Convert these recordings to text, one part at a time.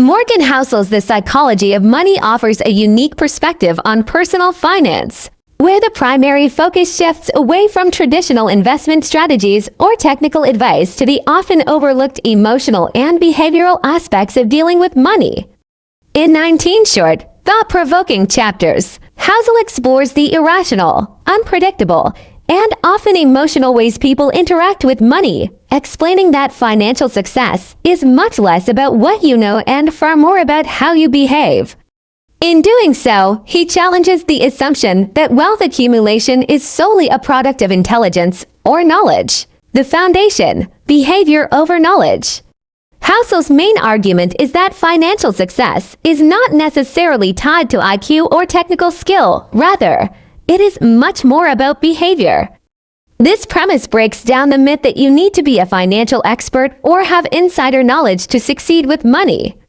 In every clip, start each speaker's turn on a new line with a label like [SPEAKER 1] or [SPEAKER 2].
[SPEAKER 1] Morgan Housel's The Psychology of Money offers a unique perspective on personal finance, where the primary focus shifts away from traditional investment strategies or technical advice to the often overlooked emotional and behavioral aspects of dealing with money. In 19 short, thought-provoking chapters, Housel explores the irrational, unpredictable, and often emotional ways people interact with money, explaining that financial success is much less about what you know and far more about how you behave. In doing so, he challenges the assumption that wealth accumulation is solely a product of intelligence or knowledge. The foundation, behavior over knowledge. Housel's main argument is that financial success is not necessarily tied to IQ or technical skill. Rather, it is much more about behavior. This premise breaks down the myth that you need to be a financial expert or have insider knowledge to succeed with money.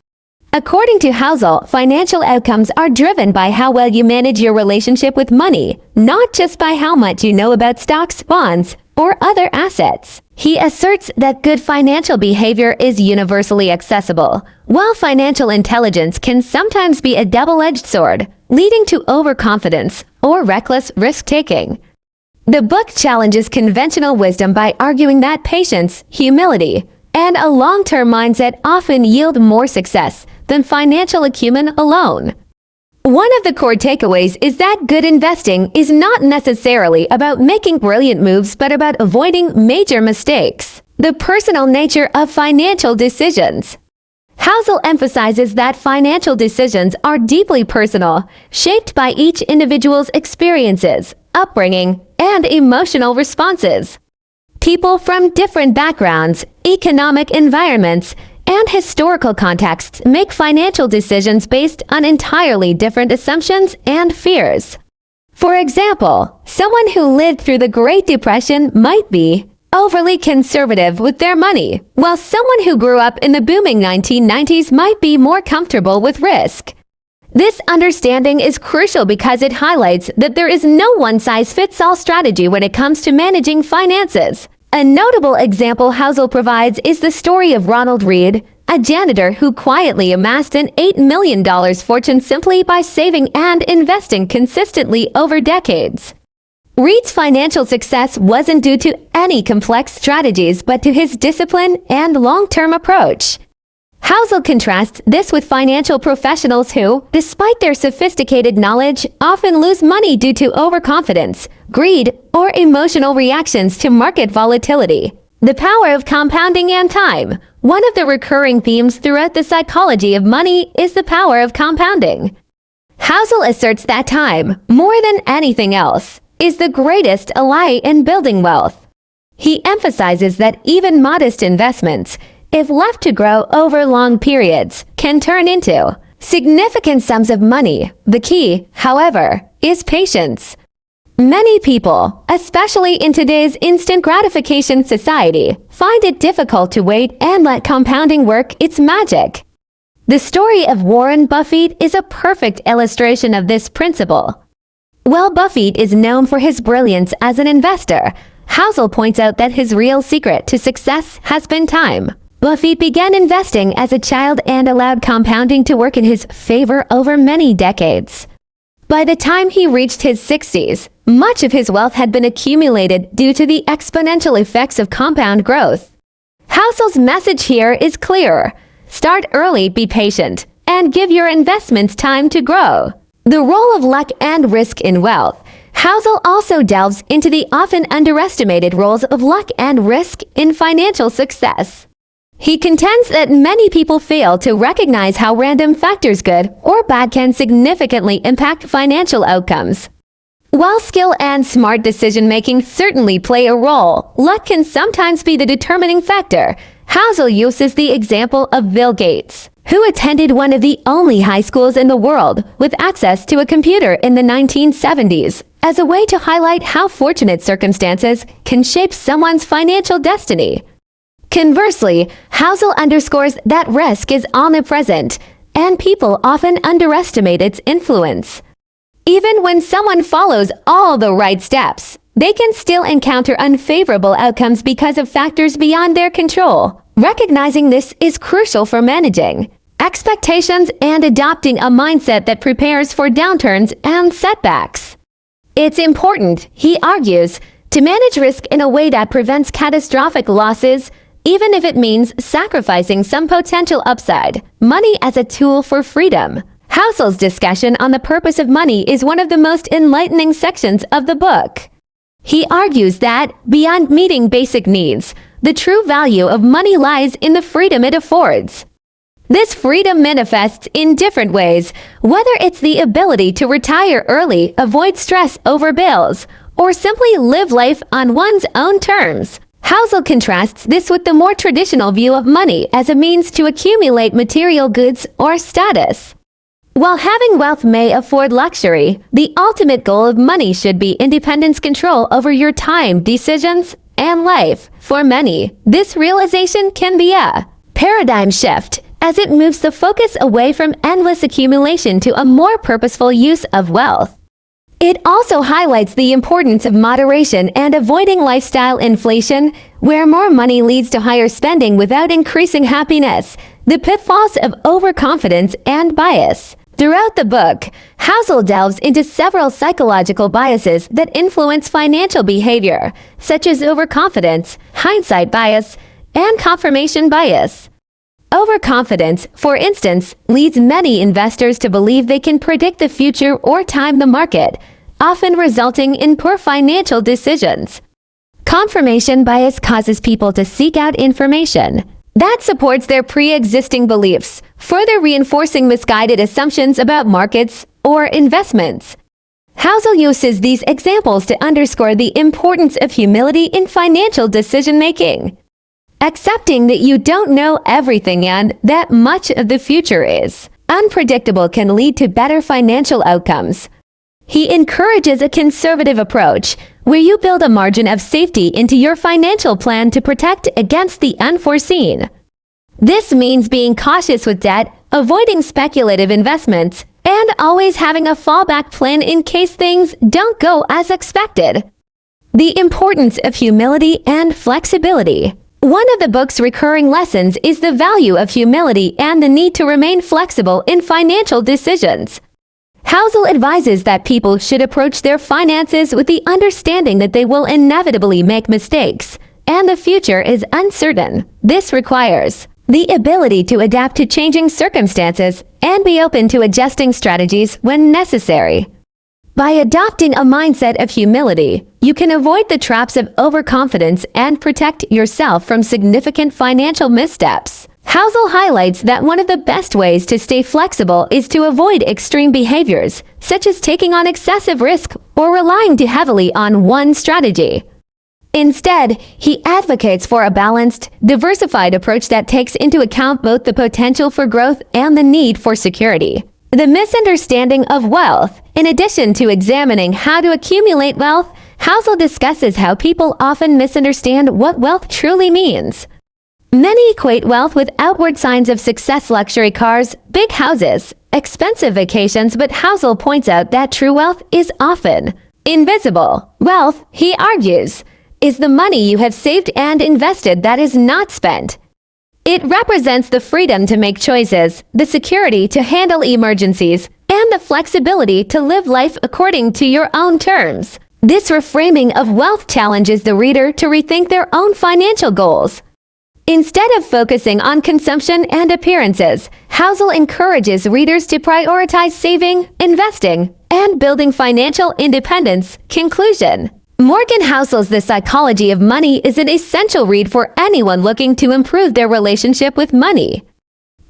[SPEAKER 1] According to Housel, financial outcomes are driven by how well you manage your relationship with money, not just by how much you know about stocks, bonds, or other assets. He asserts that good financial behavior is universally accessible, while financial intelligence can sometimes be a double-edged sword, leading to overconfidence or reckless risk-taking. The book challenges conventional wisdom by arguing that patience, humility, and a long-term mindset often yield more success than financial acumen alone. One of the core takeaways is that good investing is not necessarily about making brilliant moves but about avoiding major mistakes. The personal nature of financial decisions. Housel emphasizes that financial decisions are deeply personal, shaped by each individual's experiences, upbringing, and emotional responses. People from different backgrounds, economic environments, and historical contexts make financial decisions based on entirely different assumptions and fears. For example, someone who lived through the Great Depression might be overly conservative with their money, while someone who grew up in the booming 1990s might be more comfortable with risk. This understanding is crucial because it highlights that there is no one-size-fits-all strategy when it comes to managing finances. A notable example Housel provides is the story of Ronald Read, a janitor who quietly amassed an $8 million fortune simply by saving and investing consistently over decades. Read's financial success wasn't due to any complex strategies but to his discipline and long-term approach. Housel contrasts this with financial professionals who, despite their sophisticated knowledge, often lose money due to overconfidence, greed, or emotional reactions to market volatility. The power of compounding and time. One of the recurring themes throughout the psychology of money is the power of compounding. Housel asserts that time, more than anything else, is the greatest ally in building wealth. He emphasizes that even modest investments, if left to grow over long periods, can turn into significant sums of money. The key, however, is patience. Many people, especially in today's instant gratification society, find it difficult to wait and let compounding work its magic. The story of Warren Buffett is a perfect illustration of this principle. While Buffett is known for his brilliance as an investor, Housel points out that his real secret to success has been time. Buffett began investing as a child and allowed compounding to work in his favor over many decades. By the time he reached his 60s, much of his wealth had been accumulated due to the exponential effects of compound growth. Housel's message here is clear. Start early, be patient, and give your investments time to grow. The role of luck and risk in wealth. Housel also delves into the often underestimated roles of luck and risk in financial success. He contends that many people fail to recognize how random factors, good or bad, can significantly impact financial outcomes. While skill and smart decision-making certainly play a role, luck can sometimes be the determining factor. Housel uses the example of Bill Gates, who attended one of the only high schools in the world with access to a computer in the 1970s, as a way to highlight how fortunate circumstances can shape someone's financial destiny. Conversely, Housel underscores that risk is omnipresent, and people often underestimate its influence. Even when someone follows all the right steps, they can still encounter unfavorable outcomes because of factors beyond their control. Recognizing this is crucial for managing expectations, and adopting a mindset that prepares for downturns and setbacks. It's important, he argues, to manage risk in a way that prevents catastrophic losses, even if it means sacrificing some potential upside. Money as a tool for freedom. Housel's discussion on the purpose of money is one of the most enlightening sections of the book. He argues that, beyond meeting basic needs, the true value of money lies in the freedom it affords. This freedom manifests in different ways, whether it's the ability to retire early, avoid stress over bills, or simply live life on one's own terms. Housel contrasts this with the more traditional view of money as a means to accumulate material goods or status. While having wealth may afford luxury, the ultimate goal of money should be independence, control over your time, decisions, and life. For many, this realization can be a paradigm shift, as it moves the focus away from endless accumulation to a more purposeful use of wealth. It also highlights the importance of moderation and avoiding lifestyle inflation, where more money leads to higher spending without increasing happiness, the pitfalls of overconfidence and bias. Throughout the book, Housel delves into several psychological biases that influence financial behavior, such as overconfidence, hindsight bias, and confirmation bias. Overconfidence, for instance, leads many investors to believe they can predict the future or time the market, often resulting in poor financial decisions. Confirmation bias causes people to seek out information that supports their pre-existing beliefs, further reinforcing misguided assumptions about markets or investments. Housel uses these examples to underscore the importance of humility in financial decision-making. Accepting that you don't know everything and that much of the future is unpredictable can lead to better financial outcomes. He encourages a conservative approach, where you build a margin of safety into your financial plan to protect against the unforeseen. This means being cautious with debt, avoiding speculative investments, and always having a fallback plan in case things don't go as expected. The importance of humility and flexibility. One of the book's recurring lessons is the value of humility and the need to remain flexible in financial decisions. Housel advises that people should approach their finances with the understanding that they will inevitably make mistakes, and the future is uncertain. This requires the ability to adapt to changing circumstances and be open to adjusting strategies when necessary. By adopting a mindset of humility, you can avoid the traps of overconfidence and protect yourself from significant financial missteps. Housel highlights that one of the best ways to stay flexible is to avoid extreme behaviors, such as taking on excessive risk or relying too heavily on one strategy. Instead, he advocates for a balanced, diversified approach that takes into account both the potential for growth and the need for security. The misunderstanding of wealth. In addition to examining how to accumulate wealth, Housel discusses how people often misunderstand what wealth truly means. Many equate wealth with outward signs of success: luxury cars, big houses, expensive vacations, but Housel points out that true wealth is often invisible. Wealth, he argues, is the money you have saved and invested that is not spent. It represents the freedom to make choices, the security to handle emergencies, and the flexibility to live life according to your own terms. This reframing of wealth challenges the reader to rethink their own financial goals. Instead of focusing on consumption and appearances, Housel encourages readers to prioritize saving, investing, and building financial independence. Conclusion. Morgan Housel's The Psychology of Money is an essential read for anyone looking to improve their relationship with money.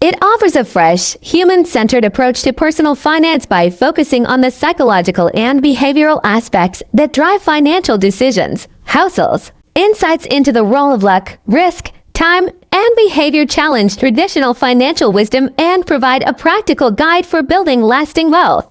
[SPEAKER 1] It offers a fresh, human-centered approach to personal finance by focusing on the psychological and behavioral aspects that drive financial decisions. Housel's insights into the role of luck, risk, time, and behavior challenge traditional financial wisdom and provide a practical guide for building lasting wealth.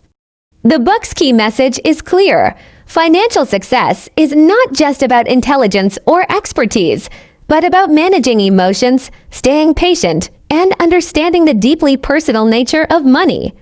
[SPEAKER 1] The book's key message is clear. Financial success is not just about intelligence or expertise, but about managing emotions, staying patient, and understanding the deeply personal nature of money.